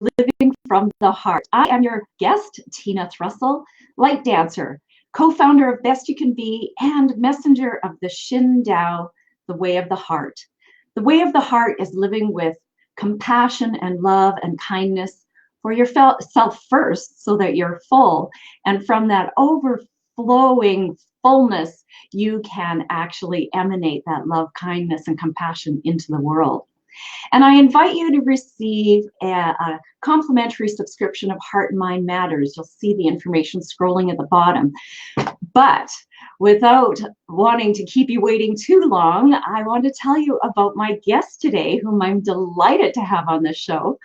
Living from the Heart. I am your guest, Tina Thrussell, light dancer, co-founder of Best You Can Be, and messenger of the Shin, the Way of the Heart. The Way of the Heart is living with compassion and love and kindness for yourself first, so that you're full. And from that overflowing fullness, you can actually emanate that love, kindness, and compassion into the world. And I invite you to receive a complimentary subscription of Heart and Mind Matters. You'll see the information scrolling at the bottom. But without wanting to keep you waiting too long, I want to tell you about my guest today, whom I'm delighted to have on the show.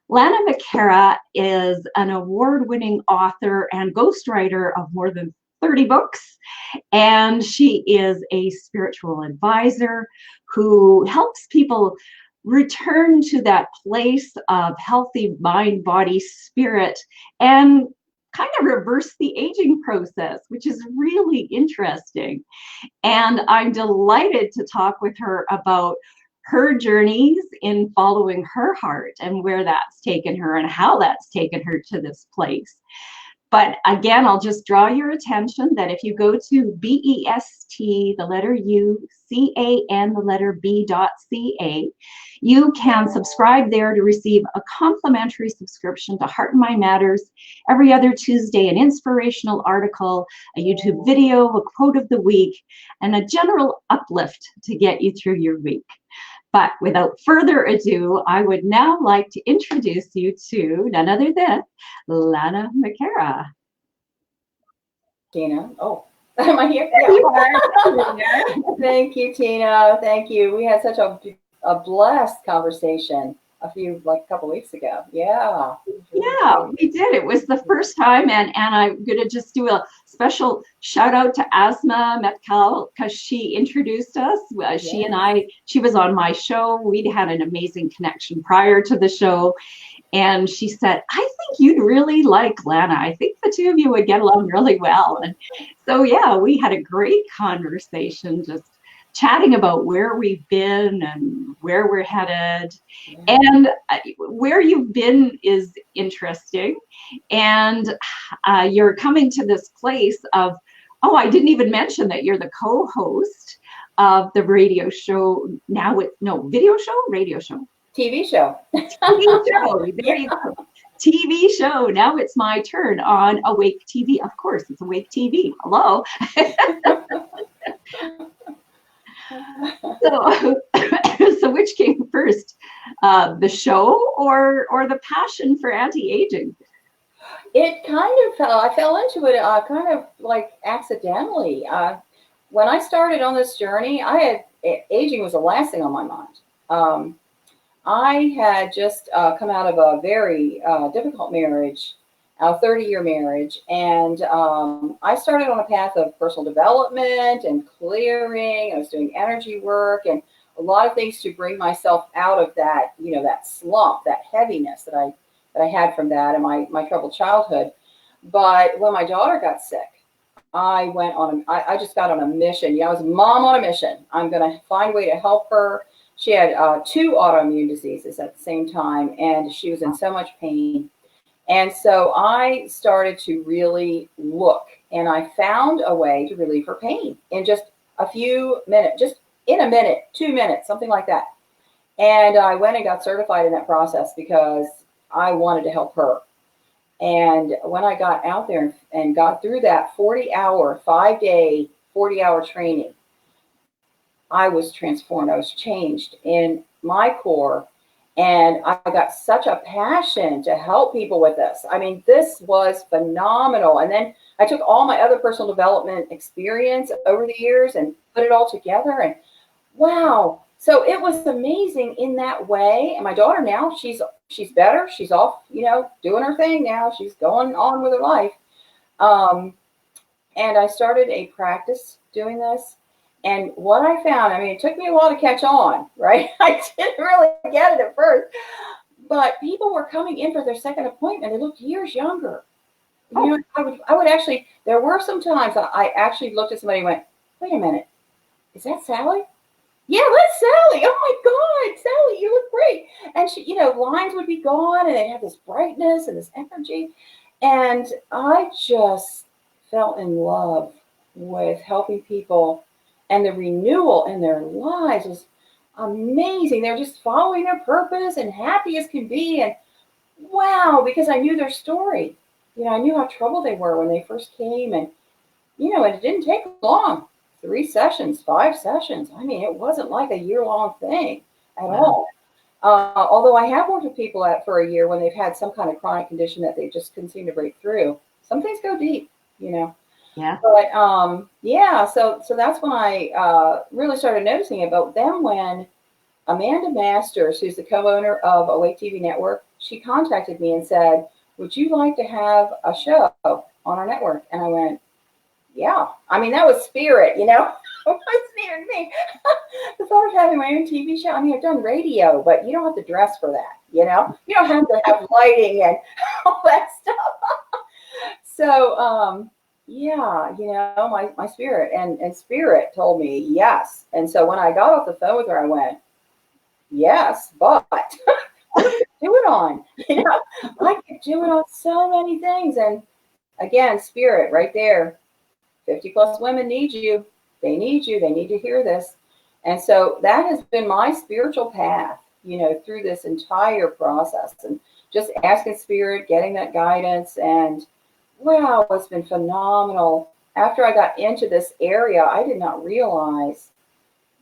Lana McAra is an award-winning author and ghostwriter of more than 30 books, and she is a spiritual advisor who helps people return to that place of healthy mind, body, spirit, and kind of reverse the aging process, which is really interesting. And I'm delighted to talk with her about her journeys in following her heart and where that's taken her and how that's taken her to this place. But again, I'll just draw your attention that if you go to BEST, the letter U, CAN, the letter B.ca, you can subscribe there to receive a complimentary subscription to Heart and Mind Matters every other Tuesday, an inspirational article, a YouTube video, a quote of the week, and a general uplift to get you through your week. But without further ado, I would now like to introduce you to none other than Lana McAra. Tina. Oh, am I here? Yeah. Thank you, Tina. Thank you. We had such a blessed conversation a couple weeks ago. Yeah. Yeah, we did. It was the first time, and I'm going to just do a special shout out to Asma because she introduced us. She and I, she was on my show. We'd had an amazing connection prior to the show. And she said, I think you'd really like Lana. I think the two of you would get along really well. And so, yeah, we had a great conversation, just chatting about where we've been and where we're headed. And where you've been is interesting. And you're coming to this place of, oh, I didn't even mention that you're the co-host of the radio show. Now video show, radio show. TV show. TV show. There you go. TV show. Now it's my turn on Awake TV. Of course, it's Awake TV. Hello. So which came first, the show or the passion for anti-aging? It kind of fell. I fell into it kind of like accidentally. When I started on this journey, aging was the last thing on my mind. I had just come out of a very difficult marriage, a 30-year marriage, and I started on a path of personal development and clearing. I was doing energy work and a lot of things to bring myself out of that, that slump, that heaviness that I had from that and my troubled childhood. But when my daughter got sick, I just got on a mission. I was a mom on a mission. I'm going to find a way to help her. She had 2 autoimmune diseases at the same time, and she was in so much pain. And so I started to really look, and I found a way to relieve her pain in just a few minutes, just in a minute, 2 minutes, something like that. And I went and got certified in that process because I wanted to help her. And when I got out there and got through that 40-hour, 5-day, 40-hour training, I was transformed. I was changed in my core. And I got such a passion to help people with this. I mean, this was phenomenal. And then I took all my other personal development experience over the years and put it all together. And wow. So it was amazing in that way. And my daughter now, she's better. She's off, doing her thing now. She's going on with her life. And I started a practice doing this. And what I found, it took me a while to catch on, right? I didn't really get it at first. But people were coming in for their second appointment. They looked years younger. I would actually, there were some times I actually looked at somebody and went, wait a minute, is that Sally? yeah, let's Sally. Oh my God, Sally, you look great. And she, lines would be gone and they'd have this brightness and this energy. And I just fell in love with helping people, and the renewal in their lives was amazing. They're just following their purpose and happy as can be. And wow, because I knew their story. I knew how troubled they were when they first came. And and it didn't take long. 3 sessions, 5 sessions. I mean, it wasn't like a year-long thing at Wow. all. Although I have worked with people for a year when they've had some kind of chronic condition that they just couldn't seem to break through. Some things go deep. Yeah. But yeah, so that's when I really started noticing about them when Amanda Masters, who's the co-owner of Awake TV Network, she contacted me and said, "Would you like to have a show on our network?" And I went, yeah. I mean, that was spirit. What's spirit me? The thought of having my own TV show. I mean, I've done radio, but you don't have to dress for that. You don't have to have lighting and all that stuff. So, yeah, my spirit and spirit told me yes. And so when I got off the phone with her, I went, yes, but what could do it on? I could do it on so many things. And again, spirit right there. 50 plus women need you. They need you. They need to hear this. And so that has been my spiritual path, through this entire process, and just asking spirit, getting that guidance. And wow, it's been phenomenal. After I got into this area, I did not realize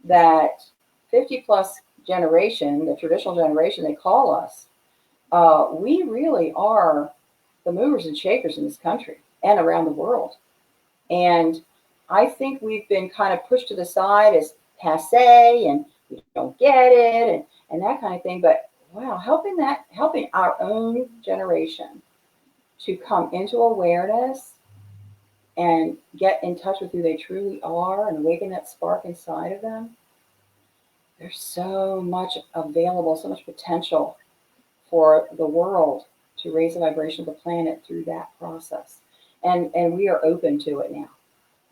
that 50 plus generation, the traditional generation they call us, we really are the movers and shakers in this country and around the world. And I think we've been kind of pushed to the side as passe and we don't get it and that kind of thing. But wow, helping our own generation to come into awareness and get in touch with who they truly are and awaken that spark inside of them. There's so much available, so much potential for the world to raise the vibration of the planet through that process. And we are open to it now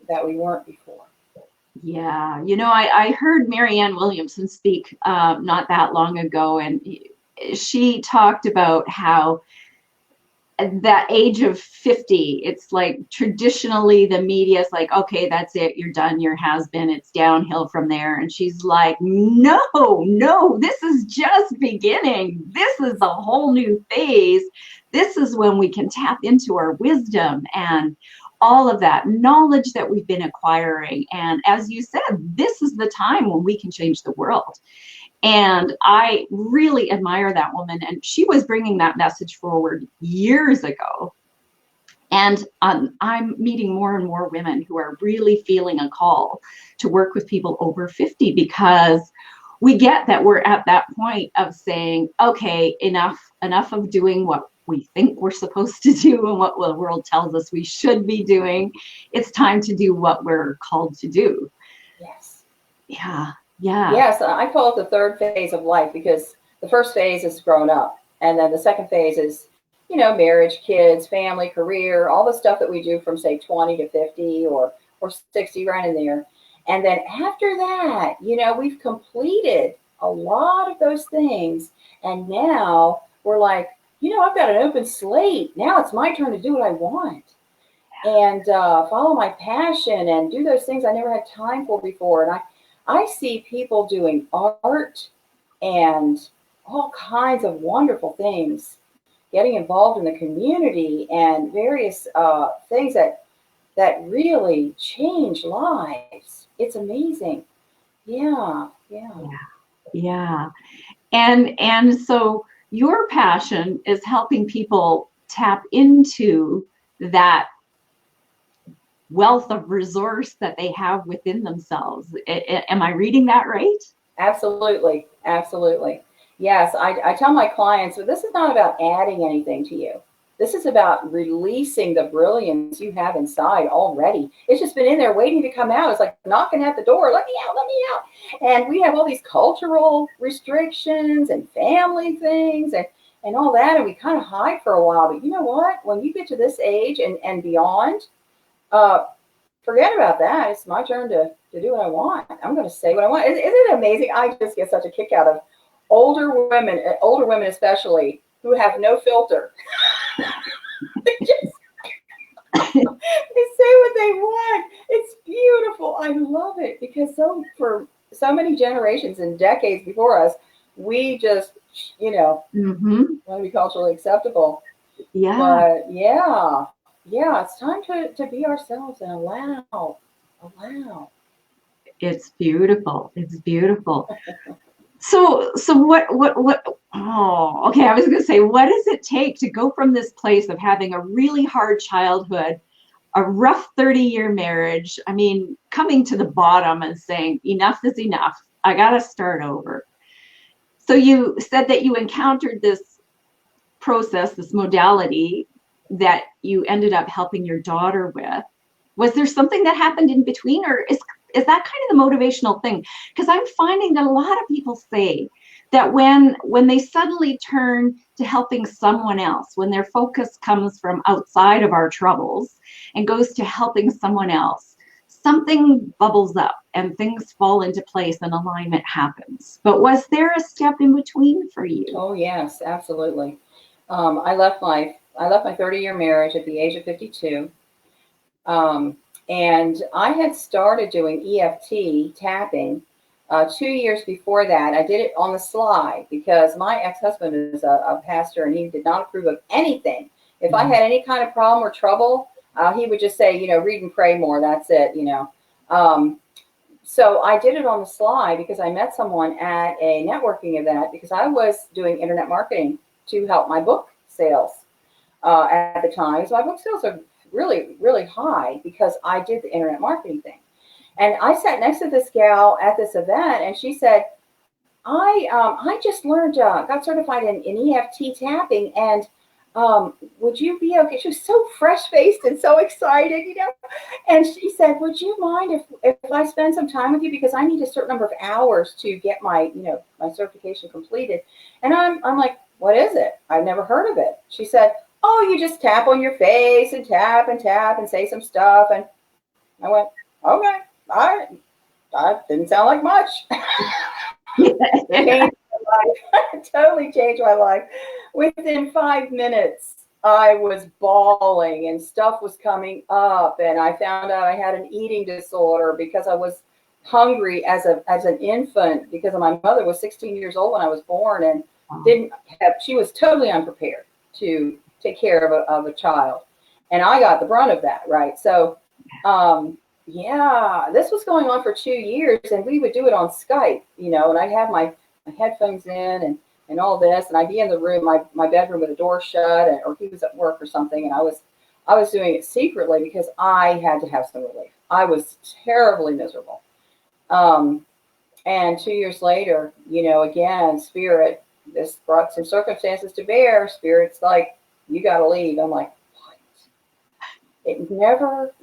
that we weren't before. Yeah. I heard Marianne Williamson speak not that long ago, and she talked about how that age of 50, it's like traditionally the media is like, okay, that's it, you're done, you're has been, it's downhill from there. And she's like, no, this is just beginning. This is a whole new phase. This is when we can tap into our wisdom and all of that knowledge that we've been acquiring. And as you said, this is the time when we can change the world. And I really admire that woman. And she was bringing that message forward years ago. And I'm meeting more and more women who are really feeling a call to work with people over 50, because we get that we're at that point of saying, okay, enough of doing what we think we're supposed to do and what the world tells us we should be doing. It's time to do what we're called to do. Yes. Yeah. Yeah. Yes, I call it the third phase of life, because the first phase is grown up. And then the second phase is, marriage, kids, family, career, all the stuff that we do from, say, 20 to 50 or 60, right in there. And then after that, we've completed a lot of those things. And now we're like, I've got an open slate. Now it's my turn to do what I want and follow my passion and do those things I never had time for before. And I see people doing art and all kinds of wonderful things, getting involved in the community and various things that really change lives. It's amazing. Yeah. Yeah. And so your passion is helping people tap into that wealth of resource that they have within themselves. Am I reading that right? Absolutely. Yes, I tell my clients, well, this is not about adding anything to you. This is about releasing the brilliance you have inside already. It's just been in there waiting to come out. It's like knocking at the door, let me out. And we have all these cultural restrictions and family things and all that, and we kind of hide for a while. But you know what? When you get to this age and beyond, forget about that. It's my turn to do what I want. I'm going to say what I want. Isn't it amazing? I just get such a kick out of older women especially, who have no filter. They just they say what they want. It's beautiful. I love it because for so many generations and decades before us, we just, want to be culturally acceptable. Yeah. But yeah, it's time to be ourselves and allow. It's beautiful. It's beautiful. So what, oh, okay. I was going to say, what does it take to go from this place of having a really hard childhood, a rough 30-year marriage? I mean, coming to the bottom and saying, enough is enough. I got to start over. So you said that you encountered this process, this modality that you ended up helping your daughter with. Was there something that happened in between, or is that kind of the motivational thing? Because I'm finding that a lot of people say that when they suddenly turn to helping someone else, when their focus comes from outside of our troubles and goes to helping someone else, something bubbles up and things fall into place and alignment happens. But was there a step in between for you? Oh yes, absolutely. I left my 30-year marriage at the age of 52. And I had started doing EFT tapping 2 years before that. I did it on the sly because my ex-husband is a pastor and he did not approve of anything. If I had any kind of problem or trouble, he would just say, read and pray more. That's it, So I did it on the sly because I met someone at a networking event because I was doing internet marketing to help my book sales at the time. So my book sales are really, really high because I did the internet marketing thing. And I sat next to this gal at this event and she said, I just learned, got certified in EFT tapping, and would you be okay? She was so fresh-faced and so excited, And she said, would you mind if I spend some time with you, because I need a certain number of hours to get my, my certification completed. And I'm like, what is it? I've never heard of it. She said, oh, you just tap on your face and tap and say some stuff. And I went, okay, all right. That didn't sound like much. Changed my life. Totally changed my life. Within 5 minutes, I was bawling and stuff was coming up, and I found out I had an eating disorder because I was hungry as an infant because my mother was 16 years old when I was born and she was totally unprepared to take care of a child, and I got the brunt of that, right? So this was going on for 2 years, and we would do it on Skype, and I'd have my headphones in and all this, and I'd be in the room, my bedroom with the door shut, or he was at work or something, and I was doing it secretly because I had to have some relief. I was terribly miserable. And 2 years later, again, Spirit, this brought some circumstances to bear. Spirit's like, you got to leave. I'm like, what? It never,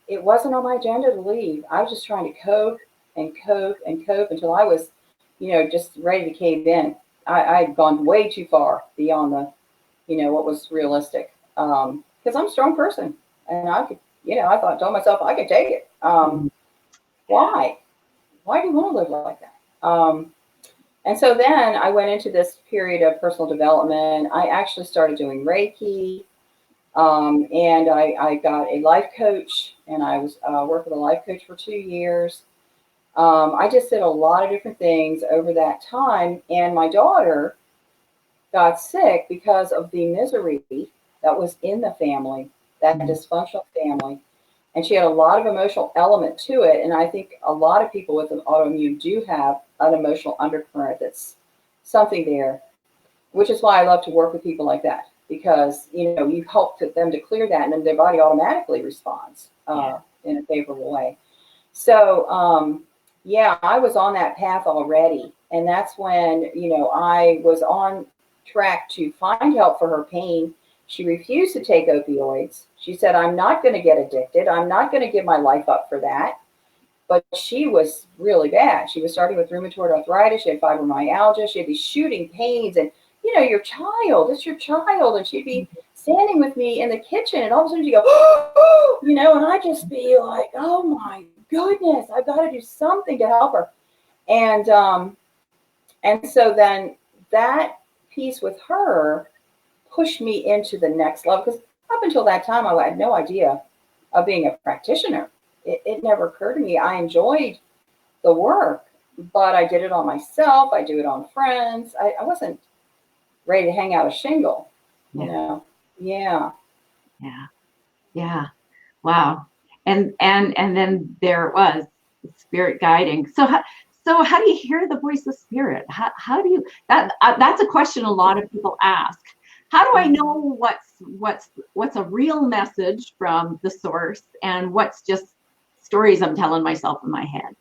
it wasn't on my agenda to leave. I was just trying to cope until I was, just ready to cave in. I had gone way too far beyond the, what was realistic. Because I'm a strong person, and I could, told myself I could take it. Why? Why do you want to live like that? And so then I went into this period of personal development. I actually started doing Reiki, and I got a life coach, and I was worked with a life coach for 2 years. I just did a lot of different things over that time, and my daughter got sick because of the misery that was in the family, that dysfunctional family. And she had a lot of emotional element to it. And I think a lot of people with an autoimmune do have an emotional undercurrent that's something there, which is why I love to work with people like that, because, you help them to clear that, and then their body automatically responds in a favorable way. So, I was on that path already. And that's when, I was on track to find help for her pain. She refused to take opioids. She said, I'm not going to get addicted. I'm not going to give my life up for that. But she was really bad. She was starting with rheumatoid arthritis. She had fibromyalgia. She had these shooting pains. And, your child, it's your child. And she'd be standing with me in the kitchen, and all of a sudden she go, oh, you know, and I just be like, oh my goodness, I've got to do something to help her. And so then that piece with her pushed me into the next level, because up until that time, I had no idea of being a practitioner. It never occurred to me. I enjoyed the work, but I did it on myself. I do it on friends. I wasn't ready to hang out a shingle, you know? Yeah. Yeah. Yeah. Wow. And then there it was, spirit guiding. So how do you hear the voice of spirit? How do you, that's a question a lot of people ask. How do I know what's a real message from the source and what's just stories I'm telling myself in my head?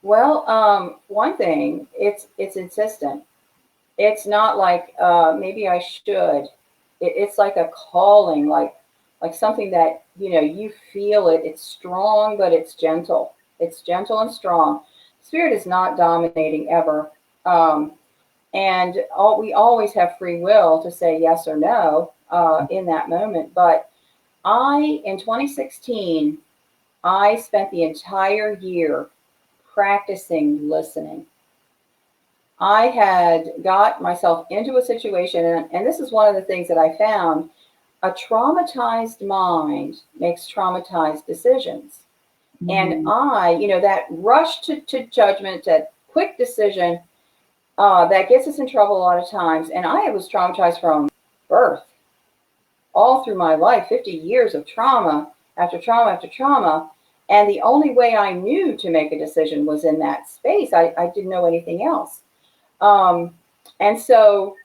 Well, one thing, it's insistent. It's not like maybe I should. It's like a calling, like something that, you know, you feel it. It's strong, but it's gentle. It's gentle and strong. Spirit is not dominating ever. And we always have free will to say yes or no in that moment. But in 2016, I spent the entire year practicing listening. I had got myself into a situation, and this is one of the things that I found. A traumatized mind makes traumatized decisions. And you know, that rush to judgment, that quick decision, that gets us in trouble a lot of times. And I was traumatized from birth, all through my life, 50 years of trauma after trauma after trauma. And the only way I knew to make a decision was in that space. I didn't know anything else. And so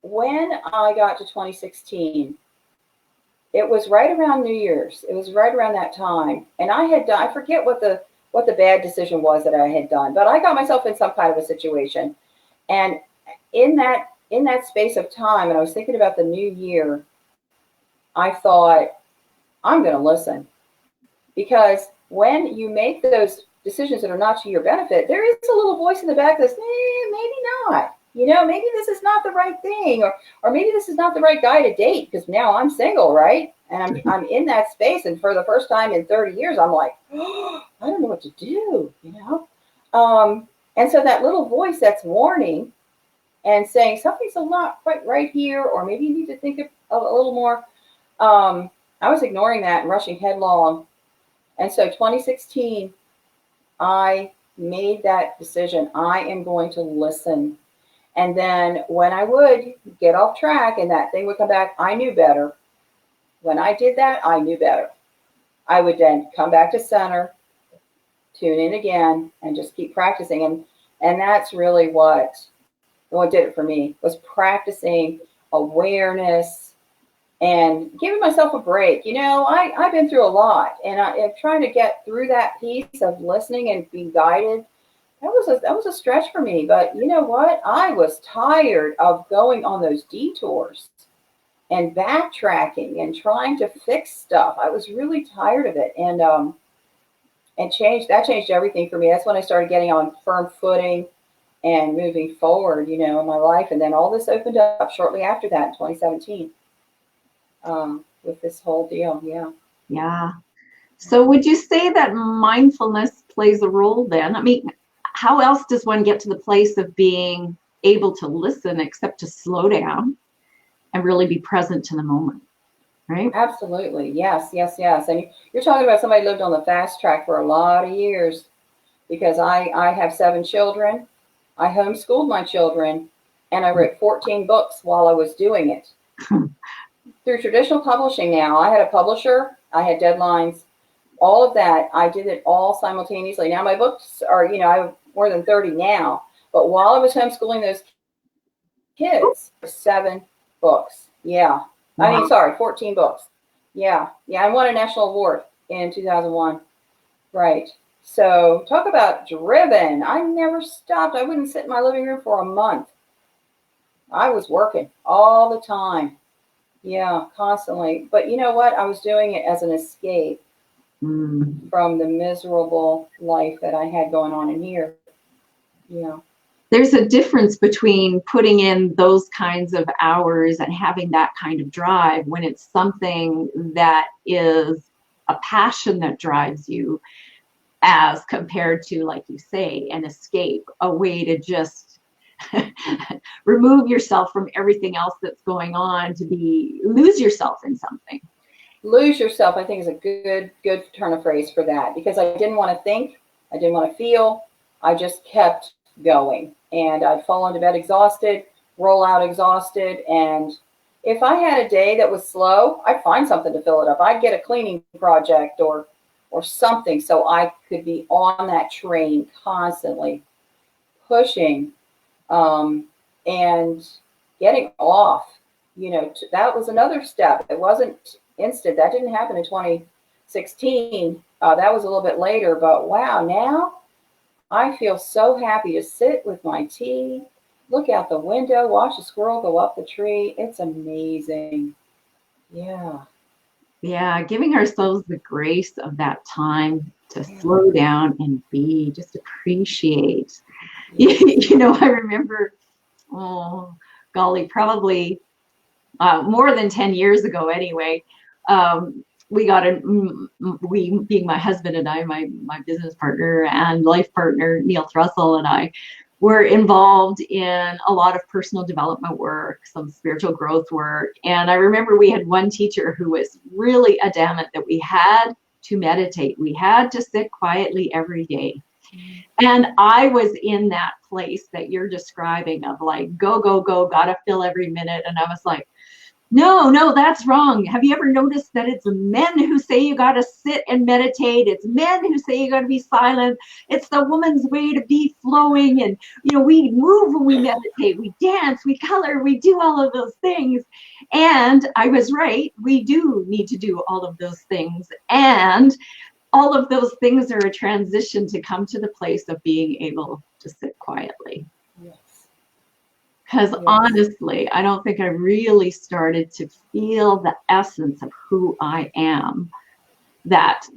when I got to 2016, it was right around New Year's. It was right around that time. And I forget what the bad decision was that I had done, but I got myself in some kind of a situation. And in that space of time, and I was thinking about the new year, I thought, I'm going to listen. Because when you make those decisions that are not to your benefit, there is a little voice in the back that says, maybe not. You know, maybe this is not the right thing, or maybe this is not the right guy to date, because now I'm single, right? And I'm in that space, and for the first time in 30 years, I'm like, oh, I don't know what to do, you know? And so that little voice that's warning and saying something's not quite right here, or maybe you need to think a little more. I was ignoring that and rushing headlong. And so 2016, I made that decision. I am going to listen. And then when I would get off track and that thing would come back, I knew better. When I did that, I knew better. I would then come back to center, tune in again, and just keep practicing. And that's really what did it for me, was practicing awareness and giving myself a break. You know, I've been through a lot, and I'm trying to get through that piece of listening and being guided. That was a stretch for me, but you know what? I was tired of going on those detours and backtracking and trying to fix stuff. I was really tired of it, and changed everything for me. That's when I started getting on firm footing and moving forward, you know, in my life. And then all this opened up shortly after that in 2017 with this whole deal. Yeah. Yeah. So would you say that mindfulness plays a role then? I mean, how else does one get to the place of being able to listen except to slow down and really be present to the moment, right? Absolutely. Yes. And you're talking about somebody who lived on the fast track for a lot of years, because I have 7 children. I homeschooled my children, and I wrote 14 books while I was doing it. Through traditional publishing now, I had a publisher, I had deadlines, all of that. I did it all simultaneously. Now my books are, you know, I have more than 30 now, but while I was homeschooling those kids, 7 books. Yeah. Wow. 14 books. Yeah. I won a national award in 2001. Right. So talk about driven. I never stopped. I wouldn't sit in my living room for a month. I was working all the time. Yeah, constantly. But you know what? I was doing it as an escape from the miserable life that I had going on in here. Yeah. there's a difference between putting in those kinds of hours and having that kind of drive when it's something that is a passion that drives you, as compared to, like you say, an escape, a way to just remove yourself from everything else that's going on, to lose yourself in something. Lose yourself, I think, is a good turn of phrase for that, because I didn't want to think, I didn't want to feel, I just kept going, and I'd fall into bed exhausted, roll out exhausted, and if I had a day that was slow, I'd find something to fill it up. I'd get a cleaning project or something, so I could be on that train constantly pushing, and getting off. That was another step. It wasn't instant. That didn't happen in 2016. That was a little bit later, but wow, now I feel so happy to sit with my tea, look out the window, watch a squirrel go up the tree. It's amazing. Yeah, giving ourselves the grace of that time to slow down and just appreciate. I remember, oh golly, probably more than 10 years ago anyway, we being my husband and I, my business partner and life partner, Neil Thrussell, and I were involved in a lot of personal development work, some spiritual growth work. And I remember we had one teacher who was really adamant that we had to meditate. We had to sit quietly every day. And I was in that place that you're describing of like, go, go, go, gotta fill every minute. And I was like, no, that's wrong. Have you ever noticed that it's men who say you got to sit and meditate? It's men who say you got to be silent. It's the woman's way to be flowing. And, we move when we meditate. We dance, we color, we do all of those things. And I was right. We do need to do all of those things. And all of those things are a transition to come to the place of being able to sit quietly. Because honestly, I don't think I really started to feel the essence of who I am, that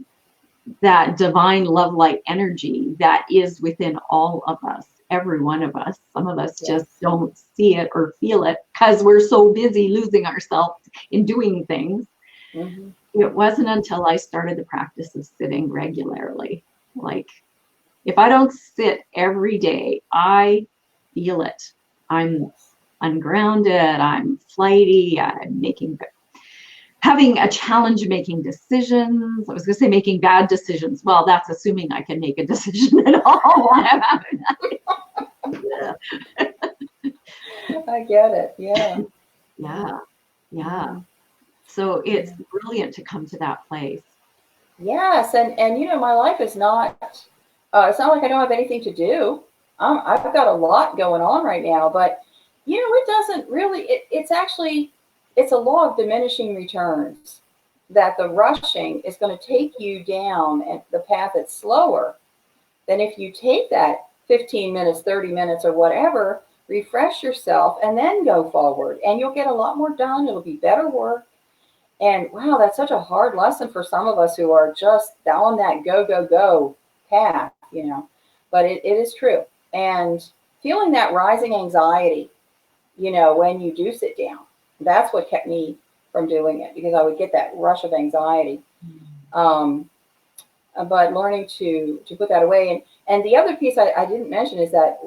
divine love light energy that is within all of us, every one of us. Some of us just don't see it or feel it because we're so busy losing ourselves in doing things. Mm-hmm. It wasn't until I started the practice of sitting regularly. Like, if I don't sit every day, I feel it. I'm ungrounded, I'm flighty, I'm having a challenge making decisions. I was going to say making bad decisions. Well, that's assuming I can make a decision at all. I get it. Yeah. So it's brilliant to come to that place. Yes, and my life is not. It's not like I don't have anything to do. I've got a lot going on right now, but it doesn't really. It's a law of diminishing returns. That the rushing is going to take you down and the path that's slower than if you take that 15 minutes, 30 minutes, or whatever, refresh yourself, and then go forward, and you'll get a lot more done. It'll be better work. And wow, that's such a hard lesson for some of us who are just down that go, go, go path, but it is true. And feeling that rising anxiety, when you do sit down, that's what kept me from doing it, because I would get that rush of anxiety. But learning to put that away. And the other piece I didn't mention is that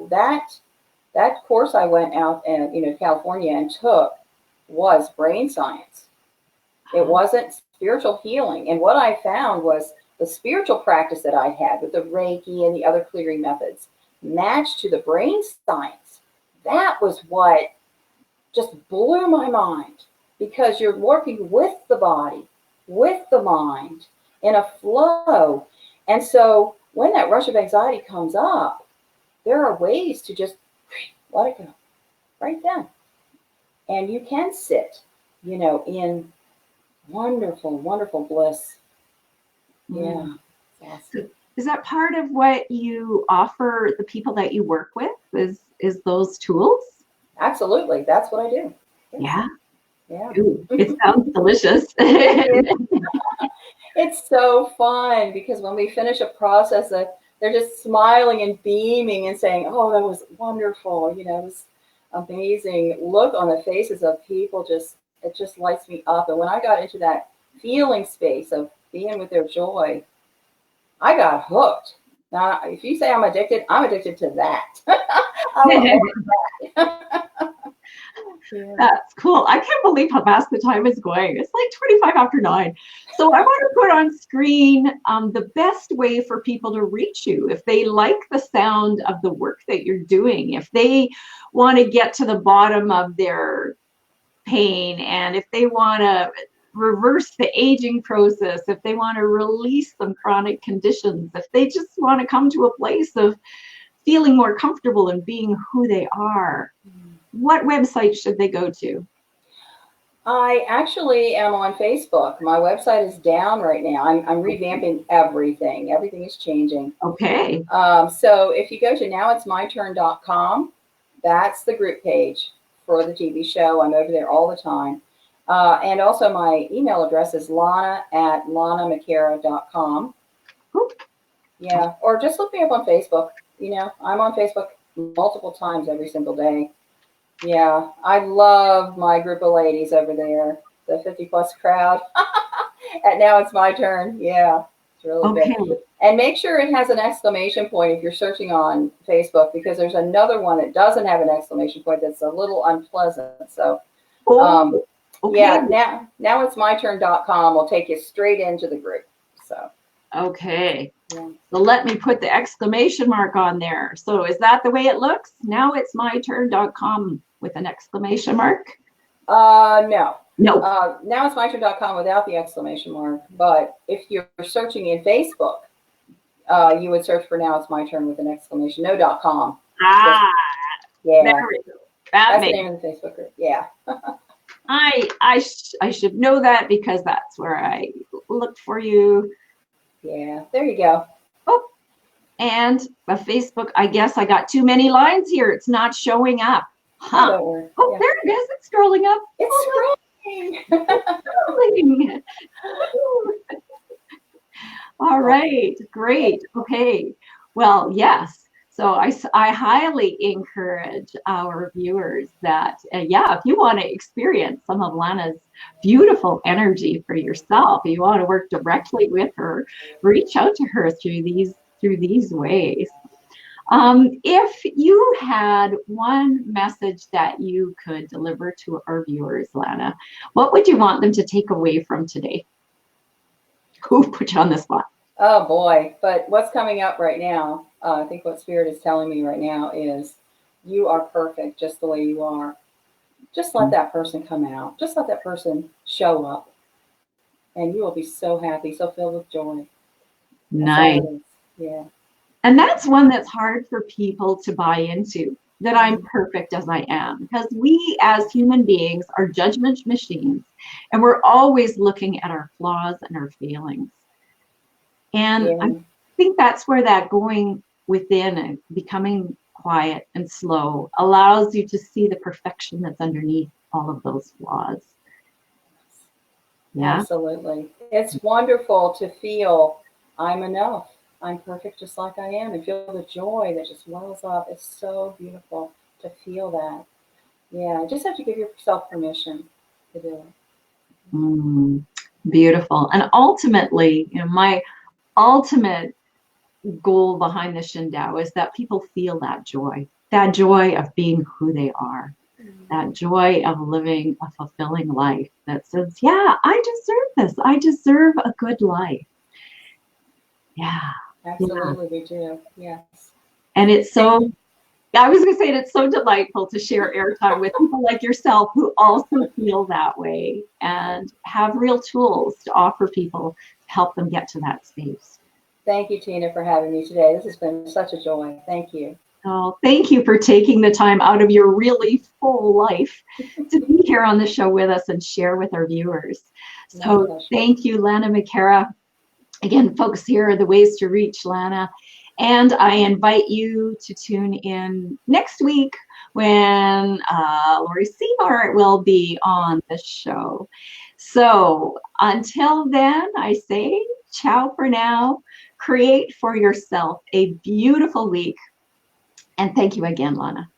course I went out and, California and took was brain science. It wasn't spiritual healing. And what I found was the spiritual practice that I had with the Reiki and the other clearing methods matched to the brain science. That was what just blew my mind, because you're working with the body, with the mind, in a flow. And so when that rush of anxiety comes up, there are ways to just let it go right then. And you can sit, in wonderful, wonderful bliss. Yeah. So is that part of what you offer the people that you work with, is those tools? Absolutely. That's what I do. Yeah. Ooh, it sounds delicious. It's so fun, because when we finish a process, they're just smiling and beaming and saying, "Oh, that was wonderful." You know, it was amazing. Look on the faces of people, it just lights me up. And when I got into that feeling space of being with their joy, I got hooked. Now, if you say I'm addicted to that. I want that. Yeah. That's cool. I can't believe how fast the time is going. It's like 25 after 9. So I want to put on screen the best way for people to reach you if they like the sound of the work that you're doing, if they want to get to the bottom of their pain, and if they want to reverse the aging process, if they want to release some chronic conditions, if they just want to come to a place of feeling more comfortable and being who they are, what website should they go to? I actually am on Facebook. My website is down right now. I'm revamping everything. Everything is changing. Okay. So if you go to nowitsmyturn.com, that's the group page for the TV show. I'm over there all the time. And also my email address is lana@lanamcara.com. Yeah, or just look me up on Facebook. You know, I'm on Facebook multiple times every single day. Yeah, I love my group of ladies over there, the 50+ crowd. And now it's my turn. Yeah, it's really good. And make sure it has an exclamation point if you're searching on Facebook, because there's another one that doesn't have an exclamation point that's a little unpleasant. So, yeah, now it's myturn.com will take you straight into the group. So. Okay. Yeah. So let me put the exclamation mark on there. So is that the way it looks? Now it's myturn.com with an exclamation mark? No. No. Now it's myturn.com without the exclamation mark. But if you're searching in Facebook, you would search for Now It's My Turn with an exclamation. No .com. Ah. Yeah. There we go. That's the name of the Facebook group. Yeah. I should know that because that's where I looked for you. Yeah, there you go. Oh, and the Facebook, I guess I got too many lines here. It's not showing up. Huh. Oh, yeah. There it is. It's scrolling up. It's scrolling. All right, great. Okay. Well, yes. So I highly encourage our viewers that, if you want to experience some of Lana's beautiful energy for yourself, you want to work directly with her, reach out to her through these ways. If you had one message that you could deliver to our viewers, Lana, what would you want them to take away from today? Who put you on the spot? Oh boy, but what's coming up right now, I think what Spirit is telling me right now is you are perfect just the way you are. Just let that person come out. Just let that person show up. And you will be so happy, so filled with joy. Nice. Yeah. And that's one that's hard for people to buy into, that I'm perfect as I am. Because we as human beings are judgment machines. And we're always looking at our flaws and our failings. And I think that's where that going within and becoming quiet and slow allows you to see the perfection that's underneath all of those flaws. Yeah, absolutely. It's wonderful to feel I'm enough. I'm perfect just like I am, and feel the joy that just wells up. It's so beautiful to feel that. Yeah, just have to give yourself permission to do it. Beautiful. And ultimately, my ultimate goal behind the Shin is that people feel that joy of being who they are, that joy of living a fulfilling life that says, yeah, I deserve this. I deserve a good life. Yeah. Absolutely, we do. Yes. And it's so, I was going to say, it's so delightful to share airtime with people like yourself who also feel that way and have real tools to offer people to help them get to that space. Thank you, Tina, for having me today. This has been such a joy. Thank you. Oh, thank you for taking the time out of your really full life to be here on the show with us and share with our viewers. So thank you, Lana McAra. Again, folks, here are the ways to reach Lana. And I invite you to tune in next week when Lori Seymour will be on the show. So until then, I say ciao for now. Create for yourself a beautiful week. And thank you again, Lana.